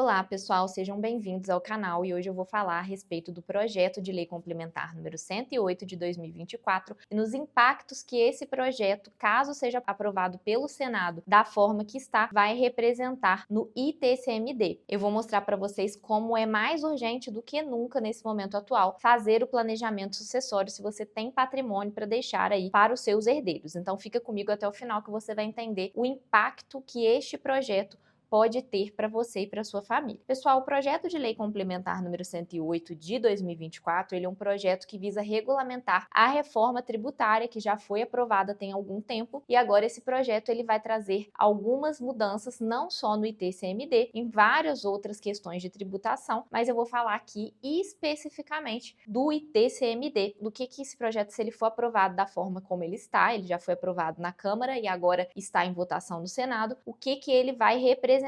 Olá, pessoal, sejam bem-vindos ao canal e hoje eu vou falar a respeito do projeto de lei complementar número 108 de 2024 e nos impactos que esse projeto, caso seja aprovado pelo Senado da forma que está, vai representar no ITCMD. Eu vou mostrar para vocês como é mais urgente do que nunca nesse momento atual fazer o planejamento sucessório se você tem patrimônio para deixar aí para os seus herdeiros. Então fica comigo até o final que você vai entender o impacto que este projeto pode ter para você e para sua família. Pessoal, o projeto de lei complementar número 108 de 2024, ele é um projeto que visa regulamentar a reforma tributária que já foi aprovada tem algum tempo e agora esse projeto ele vai trazer algumas mudanças não só no ITCMD, em várias outras questões de tributação, mas eu vou falar aqui especificamente do ITCMD, do que esse projeto, se ele for aprovado da forma como ele está, ele já foi aprovado na Câmara e agora está em votação no Senado, o que ele vai representar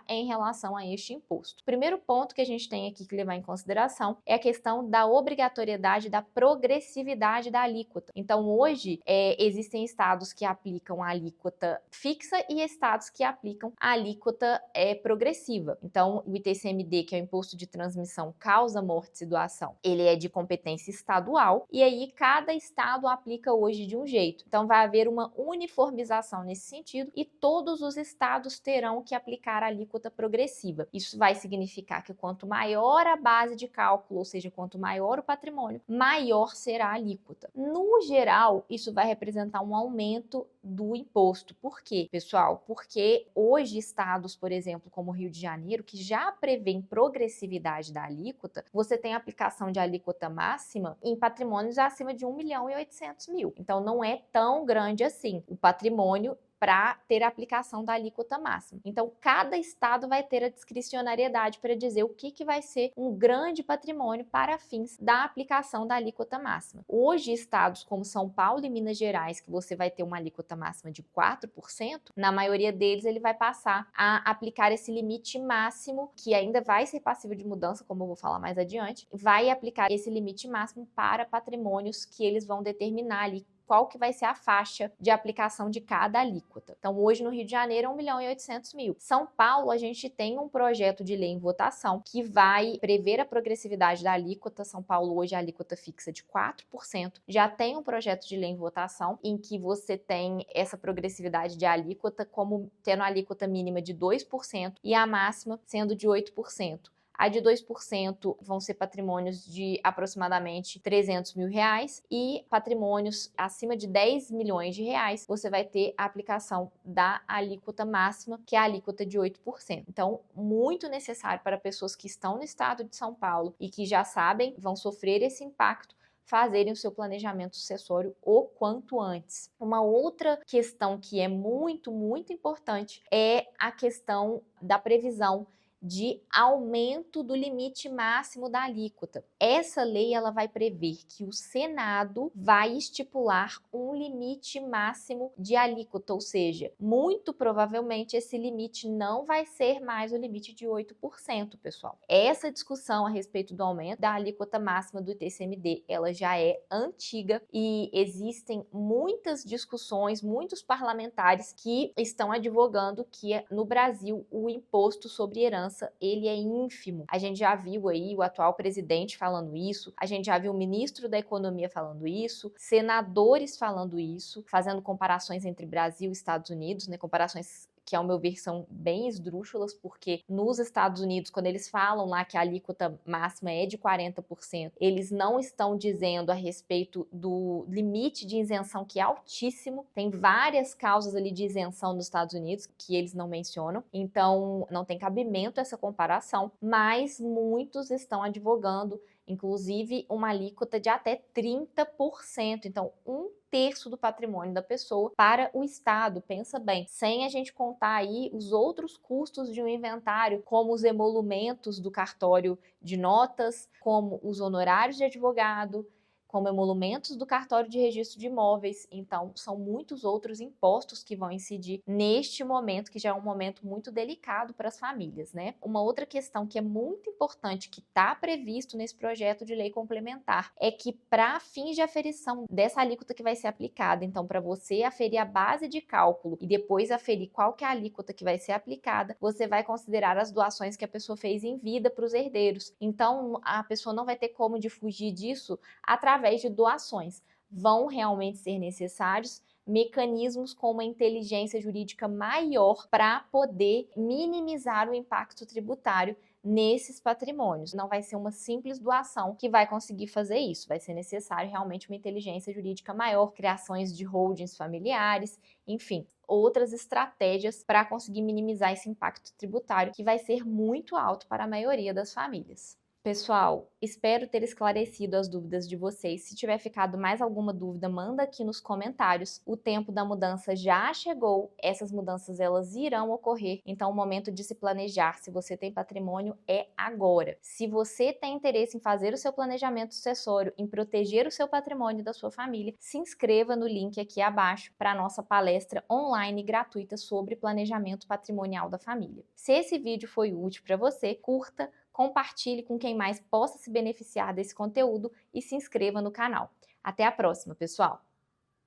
em relação a este imposto. O primeiro ponto que a gente tem aqui que levar em consideração é a questão da obrigatoriedade da progressividade da alíquota. Então, hoje, existem estados que aplicam a alíquota fixa e estados que aplicam a alíquota progressiva. Então, o ITCMD, que é o Imposto de Transmissão, Causa, Mortes e Doação, ele é de competência estadual e aí cada estado aplica hoje de um jeito. Então, vai haver uma uniformização nesse sentido e todos os estados terão que aplicar a alíquota progressiva. Isso vai significar que quanto maior a base de cálculo, ou seja, quanto maior o patrimônio, maior será a alíquota. No geral, isso vai representar um aumento do imposto. Por quê, pessoal? Porque hoje estados, por exemplo, como o Rio de Janeiro, que já prevêem progressividade da alíquota, você tem a aplicação de alíquota máxima em patrimônios acima de 1.800.000. Então, não é tão grande assim o patrimônio para ter a aplicação da alíquota máxima. Então, cada estado vai ter a discricionariedade para dizer o que vai ser um grande patrimônio para fins da aplicação da alíquota máxima. Hoje, estados como São Paulo e Minas Gerais, que você vai ter uma alíquota máxima de 4%, na maioria deles ele vai passar a aplicar esse limite máximo, que ainda vai ser passível de mudança, como eu vou falar mais adiante, vai aplicar esse limite máximo para patrimônios que eles vão determinar ali qual que vai ser a faixa de aplicação de cada alíquota. Então, hoje no Rio de Janeiro é 1.800.000. São Paulo, a gente tem um projeto de lei em votação que vai prever a progressividade da alíquota. São Paulo hoje é a alíquota fixa de 4%. Já tem um projeto de lei em votação em que você tem essa progressividade de alíquota como tendo a alíquota mínima de 2% e a máxima sendo de 8%. A de 2% vão ser patrimônios de aproximadamente R$300.000 e patrimônios acima de 10 milhões de reais, você vai ter a aplicação da alíquota máxima, que é a alíquota de 8%. Então, muito necessário para pessoas que estão no estado de São Paulo e que já sabem, vão sofrer esse impacto, fazerem o seu planejamento sucessório o quanto antes. Uma outra questão que é muito, muito importante é a questão da previsão de aumento do limite máximo da alíquota. Essa lei ela vai prever que o Senado vai estipular um limite máximo de alíquota, ou seja, muito provavelmente esse limite não vai ser mais o limite de 8%, pessoal. Essa discussão a respeito do aumento da alíquota máxima do ITCMD, ela já é antiga e existem muitas discussões, muitos parlamentares que estão advogando que no Brasil o imposto sobre herança ele é ínfimo. A gente já viu aí o atual presidente falando isso, a gente já viu o ministro da Economia falando isso, senadores falando isso, fazendo comparações entre Brasil e Estados Unidos, né, comparações que, ao meu ver, são bem esdrúxulas, porque nos Estados Unidos, quando eles falam lá que a alíquota máxima é de 40%, eles não estão dizendo a respeito do limite de isenção, que é altíssimo. Tem várias causas ali de isenção nos Estados Unidos que eles não mencionam, então não tem cabimento essa comparação, mas muitos estão advogando, inclusive, uma alíquota de até 30%. Então, 1/3 do patrimônio da pessoa para o Estado, pensa bem, sem a gente contar aí os outros custos de um inventário, como os emolumentos do cartório de notas, como os honorários de advogado, como emolumentos do cartório de registro de imóveis. Então, são muitos outros impostos que vão incidir neste momento, que já é um momento muito delicado para as famílias, né? Uma outra questão que é muito importante, que está previsto nesse projeto de lei complementar, é que para fins de aferição dessa alíquota que vai ser aplicada, então, para você aferir a base de cálculo e depois aferir qual que é a alíquota que vai ser aplicada, você vai considerar as doações que a pessoa fez em vida para os herdeiros. Então, a pessoa não vai ter como de fugir disso através de doações. Vão realmente ser necessários mecanismos com uma inteligência jurídica maior para poder minimizar o impacto tributário nesses patrimônios. Não vai ser uma simples doação que vai conseguir fazer isso, vai ser necessário realmente uma inteligência jurídica maior, criações de holdings familiares, enfim, outras estratégias para conseguir minimizar esse impacto tributário que vai ser muito alto para a maioria das famílias. Pessoal, espero ter esclarecido as dúvidas de vocês. Se tiver ficado mais alguma dúvida, manda aqui nos comentários. O tempo da mudança já chegou, essas mudanças elas irão ocorrer, então o momento de se planejar, se você tem patrimônio, é agora. Se você tem interesse em fazer o seu planejamento sucessório, em proteger o seu patrimônio da sua família, se inscreva no link aqui abaixo para a nossa palestra online gratuita sobre planejamento patrimonial da família. Se esse vídeo foi útil para você, curta, compartilhe com quem mais possa se beneficiar desse conteúdo e se inscreva no canal. Até a próxima, pessoal!